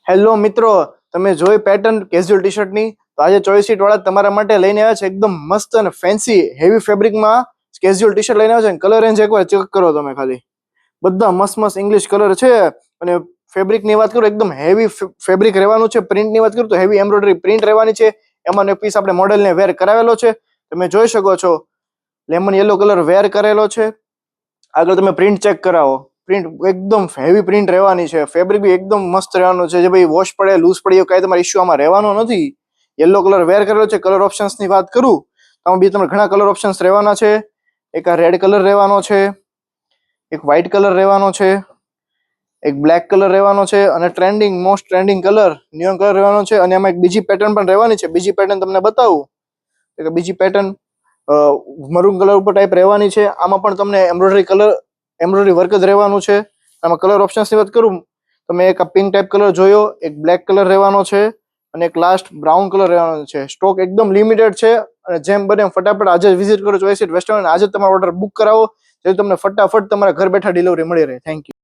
Hello મિત્રો, તમે જોઈ પેટર્ન કેઝ્યુઅલ ટી શર્ટની. તો આજે ચોઈસ સીટ વાળા તમારા માટે લઈને આવ્યા છે એકદમ મસ્ત અને ફેન્સી હેવી ફેબ્રિકમાં કેઝ્યુઅલ ટી શર્ટ લઈને આવ્યા છે. કલર રેન્જ એકવાર ચેક કરો તમે ખાલી. બધા મસ્ત મસ્ત ઇંગ્લિશ કલર છે. અને ફેબ્રિકની વાત કરું એકદમ હેવી ફેબ્રિક રહેવાનું છે. પ્રિન્ટની વાત કરું તો હેવી એમ્બ્રોઇડરી પ્રિન્ટ રહેવાની છે. એમાં એક પીસ આપણે મોડેલને વેર કરાવેલો છે. તમે જોઈ શકો છો લેમન યલો કલર વેર કરેલો છે. આગળ તમે પ્રિન્ટ ચેક કરાવો. પ્રિન્ટ એકદમ હેવી પ્રિન્ટ રહેવાની છે. ફેબ્રિક બી એકદમ મસ્ત રહેવાનું છે. જે ભાઈ વોશ પડે લૂઝ પડે એવું કાંઈ તમારે ઇશ્યુ આમાં રહેવાનો નથી. યલો કલર વેર કરેલો છે. કલર ઓપ્શન્સની વાત કરું તો આમાં બી તમને ઘણા કલર ઓપ્શન્સ રહેવાના છે. એક આ રેડ કલર રહેવાનો છે, એક વ્હાઇટ કલર રહેવાનો છે, એક બ્લેક કલર રહેવાનો છે અને trending most trending colour neon colour રહેવાનો છે. અને એમાં એક બીજી પેટર્ન પણ રહેવાની છે. બીજી પેટર્ન તમને બતાવું કે બીજી પેટર્ન મરૂન કલર ઉપર ટાઈપ રહેવાની છે. આમાં પણ તમને એમ્બ્રોઇડરી વર્ક જ રહેવાનું છે. આમાં કલર ઓપ્શન્સની વાત કરું તમે એક પિંક ટાઈપ કલર જોયો, એક બ્લેક કલર રહેવાનો છે અને એક લાસ્ટ બ્રાઉન કલર રહેવાનો છે. સ્ટોક એકદમ લિમિટેડ છે અને જેમ બને ફટાફટ આજે જ વિઝિટ કરો ચોઈસ સીટ વેસ્ટર્ન. આજે જ તમારો ઓર્ડર બુક કરાવો જેથી તમને ફટાફટ તમારા ઘર બેઠા ડિલિવરી મળી રહે. Thank you.